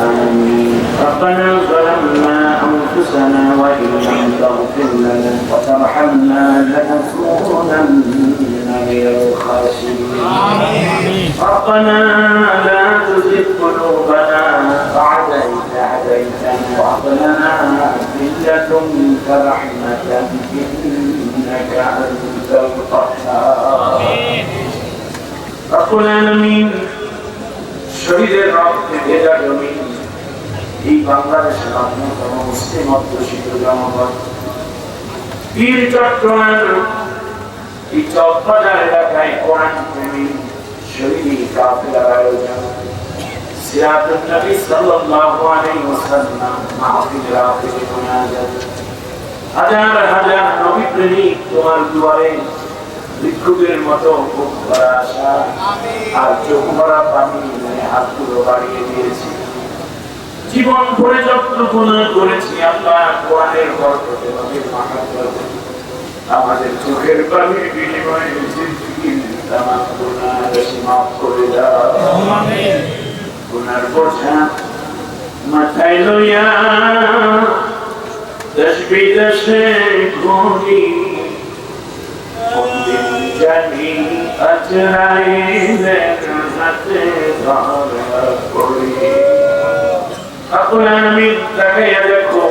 آمين. ربنا ظلمنا أنفسنا وإن لم تغفر لنا وترحمنا لنكونن من الخاسرين. ربنا لا تزغ قلوبنا بعد إذ هديتنا وهب لنا من لدنك رحمة إنك أنت القهار. رب العالمين শহীদের রক্তে ভেজা জমি এই বাংলাদেশের অন্যতম মুসলিম অধ্যুষিত জনপদ পীর চট্টগ্রামের এই চকবাজার এলাকায় কোরআন প্রেমী শহীদি কাফেলার আয়োজন সিরাতুন নবী সাল্লাল্লাহু আলাইহি ওয়াসাল্লাম মাহফিল রাফিল মুনাজাত হাজার হাজার নবী প্রেমিক তোমার দুয়ারে ভিক্ষুকের মতো বুক ভরা আশা আর চোখ ভরা পানি নিয়ে হাতগুলো বাড়িয়ে দিয়েছি। জীবন ভরে যত্ন করেছি আল্লাহ কোরআনের বরকতে নবীর মহব্বতে আমাদের চোখের পানির বিনিময়ে জিন্দেগির তামাম গুনাহ মাফ করে দাও। আমিন। গুনার বোঝা মাথায় লইয়া দেশ বিদেশে ঘুরি জানি আজরাইলের হাতে ধরা পড়ি। আপনার আমি তাকাইয়া দেখো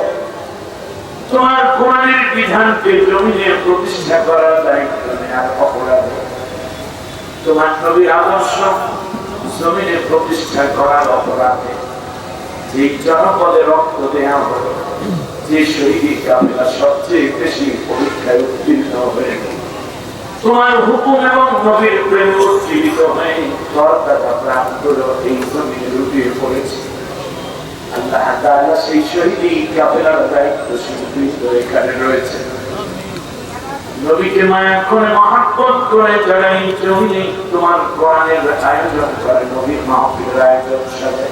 তোমার কোরআনের বিধানকে জমিনে প্রতিষ্ঠা করার দায়িত্ব নেওয়ার অপরাধে তোমার নবীর আদর্শ জমিনে প্রতিষ্ঠা করার অপরাধে যে জনপদে রক্ত দেওয়া হলো, যে শহীদ কাফেলা সবচেয়ে বেশি পরীক্ষায় উত্তীর্ণ হয়েছে, তোমার হুকুম এবং নবীর প্রেম উজ্জীবিত হয়ে তরতাজা প্রাণগুলো এই জমিনে লুটিয়ে পড়েছে। আল্লাহ তাআলা সেই শহীদি কাফেলার দায়িত্ব স্বীকৃত এখানে রয়েছে। নবীকে মায়া করে মহব্বত করে যারা এই জমিনে তোমার কোরআনের আয়োজন করে, নবীর মাহফিলের আয়োজন সাথে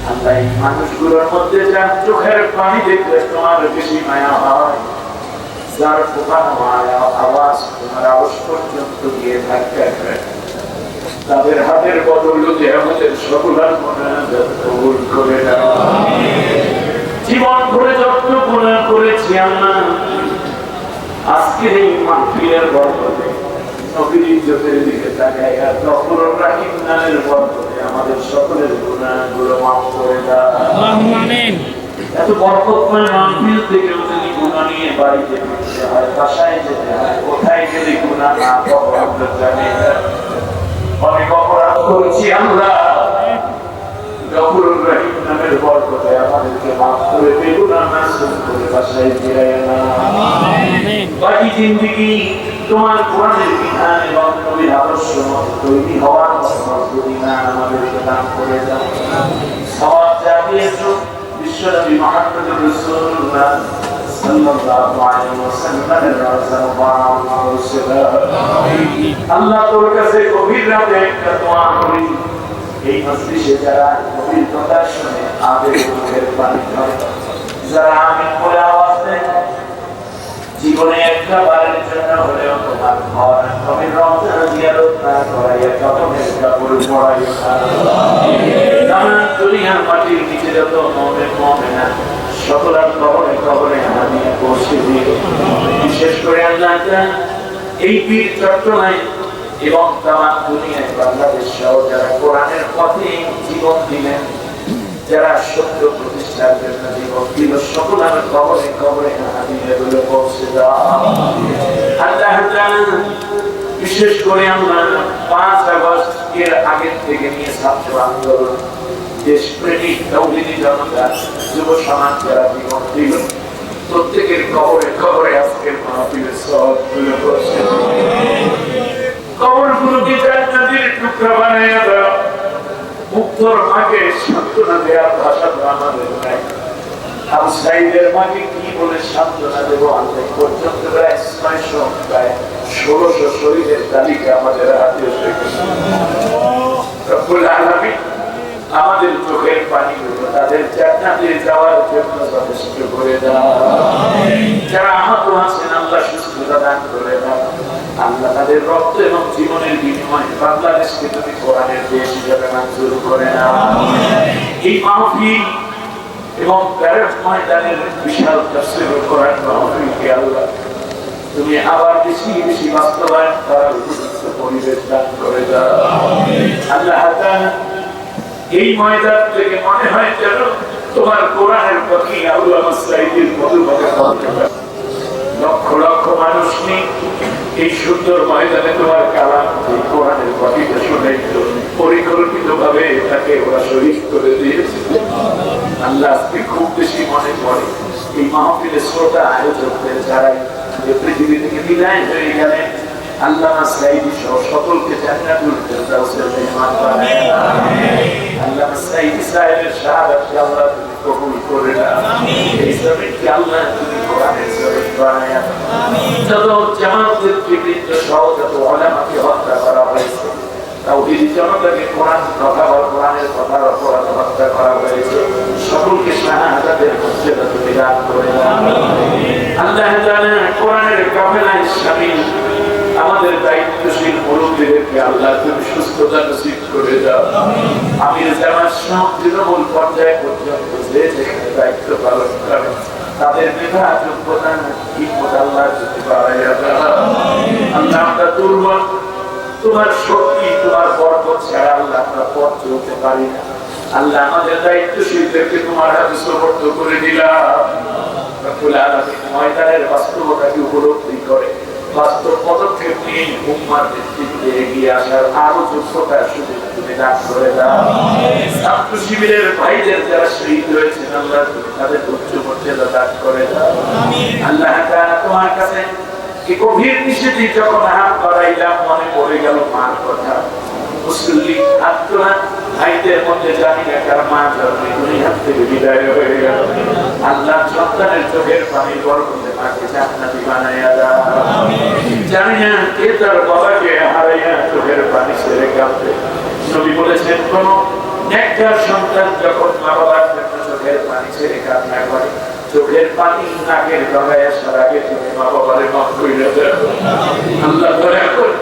আল্লাহ এই মানুষগুলোর মধ্যে যার চোখের পানি দেখলে তোমার বেশি মায়া হয়, যার ফোকানো আওয়াজ তোমার আওয়াজ পর্যন্ত গিয়ে থাকতে তাদের হাতের বদৌলতে আমাদের সকলের মোনাজাত কবুল করে দাও। জীবন ভরে যত্ন করেছি আল্লাহ, আজকের এই মাহফিলের বরকতে নবীর ইজ্জতের দিকে তাকাইয়া গফুরুর রহিম নামের বরকতে আমাদের সকলের গুনাহগুলো মাফ করে দাও। আমিন। এত বরকতময় মাহফিল থেকে যদি গুনাহ নিয়ে বাড়িতে ফিরতে হয়, বাসায় যেতে হয়, কোথায় যদি গুনাহ না করো আমরা জানি না। অনেক অপরাধ করেছি আমরা, গফুরুর রহিম নামের বরকতে আমাদেরকে মাফ করে বেগুনাহ মাসুম করে বাসায় ফিরাইয়া না। আমিন। বাকি জিন্দেগি তোমার কোরআনের বিধান এবং নবীর আদর্শ মতো তৈরি হওয়ার মতো ইমান আমাদেরকে দান করে দাও। সওয়াব যা দিয়েছো বিশ্বনবী মুহাম্মদুর রাসূলুল্লাহ সাল্লাল্লাহু আলাইহি ওয়াসাল্লামের রওজা মুবারক পৌঁছে দাও। আল্লাহ তোর কাছে গভীর রাতে একটা দোয়া করি, এই মজলিসে যারা নবীর কথা শুনে আবেগে চোখের পানি ঝরে, যারা আমিন বলে আওয়াজ দেয়, জীবনে একটা বারের জন্য হলেও তোমার ঘর নবীর রওজা জিয়ারত না করাইয়া কবরের কাপড় পরাইয়া না। দুনিয়ার মাটির নিচে যত মুমিনা সকলের কবরে কবরে হানিয়ে পৌঁছে দিয়ে, বিশেষ করে আল্লাহ এই পীর চট্টগ্রামে এবং তামাম দুনিয়ায় বাংলাদেশ সহ যারা কোরআনের পথে জীবন দিলেন, যারা সত্য প্রতিষ্ঠার জন্য জীবন দিল, সকলের কবরে কবরে হানিয়ে বলে পৌঁছে দাও। আল্লাহ বিশেষ করে আমরা 5 আগস্ট এর আগের থেকে নিয়ে ছাত্র আন্দোলন, দেশপ্রেমিক তৌহিদি জনতা, যুব সমাজ যারা জীবন দিল, প্রত্যেকের কবরে কবরে আজকের মাহফিলের সওয়াব তুলে পড়ছে। কবরগুলোকে জান্নাতের টুকরা বানাইয়া দাও। মুক্তর মাকে সান্ত্বনা দেওয়ার ভাষা তো আমাদের নাই। আবু সাঈদের মাকে কি বলে সান্ত্বনা দেব? আল্লাহ পর্যন্ত প্রায় 600 প্রায় 1600 শহীদের তালিকা আমাদের হাতে রেখেছে। রব্বুল আলামিন আমাদের চোখের পানিগুলো তাদের জান্নাতে যাওয়ার জন্য যথেষ্ট করে দাও। যারা আহত আছেন আল্লাহ সুস্থতা দান করে দাও। আল্লাহ তাদের রক্ত এবং জীবনের বিনিময়ে বাংলাদেশকে তুমি কোরআনের দেশ হিসেবে মঞ্জুর করে নাও। এই মাহফিল এবং প্যারেড ময়দানের বিশাল তাফসীরুল কোরআন মাহফিলকে আল্লাহ তুমি আবার বেশি বেশি বাস্তবায়ন করার উপযুক্ত পরিবেশ দান করে দাও। আল্লাহ তাআলা এই ময়দান থেকে মনে হয় যেন তোমার কোরআনের পাখি আল্লামা সাঈদীর মধুবাগে পৌঁছে যায়। লক্ষ লক্ষ মানুষ নিয়ে এই সুন্দর ময়দানে তোমার কালাম এই কোরআনের পাখিটা শুনে পরিকল্পিত ভাবে তাকে ওরা শহীদ করে দিয়েছে। আল্লাহ আজকে খুব বেশি মনে পড়ে এই মাহফিলের শ্রোতা আয়োজকদের যারা পৃথিবী থেকে বিদায় হয়ে গেলেন আল্লামা সাঈদী সহ সকলকে জান্নাতুল ফেরদাউসের মেহমান বানায় আল্লামা সাঈদী সাহেবের শাহাদাতকে আল্লাহ তুমি কবুল করে নাও। এই জমিনকে আল্লাহ তুমি কোরআনের জমিন বানায় যত জামাতের বৃন্দ সহ যত উলামাকে হত্যা করা হয়েছে তাওহীদি জনতাকে কোরআন কথা বা কোরআনের কথার অপরাধে হত্যা করা হয়েছে সকলকে শাহাদাতের মর্যাদা তুমি দান করে দাও। আল্লাহ তাআলা কোরআনের কাফেলায় শামিল আমাদের দায়িত্বশীল মুরব্বীদেরকে আল্লাহ তুমি সুস্থতা নসিব করে দাও। আমির জামাত সহ তৃণমূল পর্যায় পর্যন্ত যে যেখানে দায়িত্ব পালন করে তাদের মেধা যোগ্যতা হিম্মত আল্লাহ যদি বাড়াইয়া দাও। আল্লাহ আমরা দুর্বল, তোমার শক্তি তোমার বরকত ছাড়া আল্লাহ আমরা পথ চলতে পারি না। আল্লাহ আমাদের দায়িত্বশীলদেরকে তোমার হাতে সুপর্দ করে দিলাম। রব্বুল আলামিন ময়দানের বাস্তবতাকে উপলব্ধি করে বাস্তব পদক্ষেপ নিয়ে উম্মার নেতৃত্বে এগিয়ে আসার আরো যোগ্যতার সুযোগ তুমি দান করে দাও। ছাত্র শিবিরের ভাইদের যারা শহীদ হয়েছেন আল্লাহ তুমি তাদের উচ্চ মর্যাদা দান করে দাও। আল্লাহ তাআলা তোমার কাছে কি গভীর নিষেধ যখন হাত বাড়াইলাম মনে পড়ে গেল মার কথা। মুসল্লি আত্মা ভাইদের মধ্যে জানি না কার মা জন্মে দুনিয়া থেকে বিদায় হয়ে গেল। আল্লাহ সন্তানের চোখের পানি বরকতে মাকে জান্নাতি বানাইয়া দাও। জানি না কে তার বাবাকে হারাইয়া চোখের পানি ছেড়ে কাঁদবে। নবী বলেছেন কোন নেককার সন্তান যখন মা বাবার জন্য চোখের পানি ছেড়ে কান্না করে চোখের পানি নাকের ডগায় আসার আগে তুমি মা বাবারে মাফ কইরা দাও। আল্লাহ দয়া করে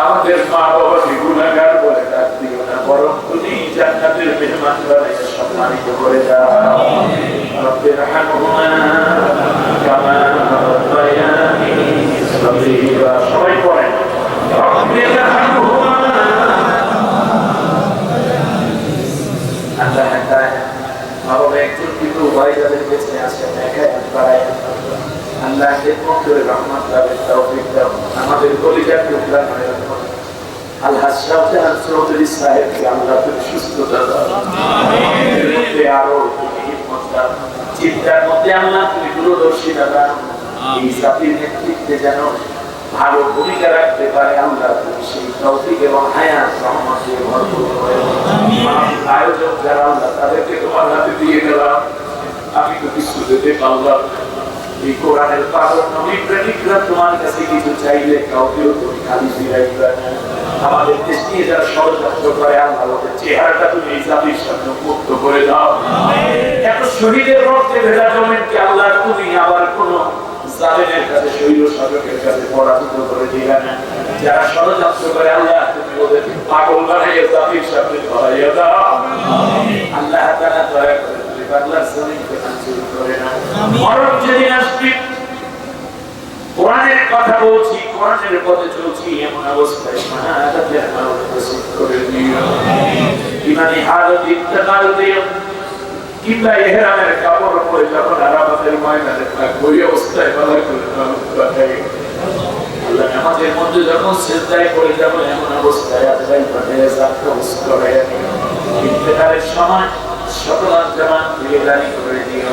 আমাদের মা বাবাকে গুনাহগার বলে ডাক দিও না, বরং তুমি জান্নাতের মেহমান বানাইয়া সম্মানিত করে দাও। রব্বির হামহুমা কামা রাব্বায়ানি সগীরা। সবাই পড়েন রব্বির হামহুমা। আল্লাহ তাআলা মা বাবা একজন কিন্তু ভাই যাদের বেঁচে আছেন একাই বাড়ায় আল্লাহ খেদমত করে রহমত লাভের তৌফিক দাও। আমাদের কলিজার টুকরা করে আল্লাহ শাহজাহান চৌধুরী সাহেবকে আল্লাহ তুমি সুস্থতা দাও। এর মধ্যে আরো তুমি হিম্মত দাও, চিন্তার মধ্যে আল্লাহ তুমি দূরদর্শিতা দাও। এই জাতির নেতৃত্বে যেন ভালো ভূমিকা রাখতে পারে আল্লাহ তুমি সেই তৌফিক এবং হায়াত রহমত দিয়ে ভরপুর করে দাও। আয়োজক যারা আল্লাহ তাদেরকে তোমার হাতে দিয়ে গেলাম, আমি তো কিছু দিতে পারলাম। এই কোরআনের পাগল নবী প্রেমিকরা তোমার কাছে কিছু চাইলে কাউকেও তুমি খালি ফিরাইবা না। আমাদের দেশ নিয়ে যারা ষড়যন্ত্র করে আল্লাহ ওদের চেহারাটা তুমি এই জাতির সামনে মুক্ত করে দাও। এত শহীদের রক্তে ভেজা জমিনকে আল্লাহ তুমি আবার কোন জালেমের কাছে শৈল শাসকের কাছে পরাজিত করে দিবা না। যারা ষড়যন্ত্র করে আল্লাহ তুমি ওদেরকে পাগল বানাইয়া জাতির সামনে ধরাইয়া দাও। আল্লাহ তাআলা দয়া করে বাংলার জমিনকে মঞ্জুর করে না। মরণ যেদিন আসবে কোরআনের কথা বলছি, কোরআনের পথে চলছি, এমন অবস্থায় শাহাদাতের মাওত নসিব করে দিও। ইমানি হালত ইন্তেকাল দিও। কিংবা ইহরামের কাপড় পরে যখন আরাফাতের ময়দানে থাকবো ওই অবস্থায় ভালো করে পাঠাই। আল্লাহ আমাদের মধ্যে যখন সিজদায় পড়ে যাবো এমন অবস্থায় আজরাইল পাঠিয়ে জানতে করে ইন্তেকালের সময় সকল জামান দিয়ে দাঁড়িয়ে করে দিও।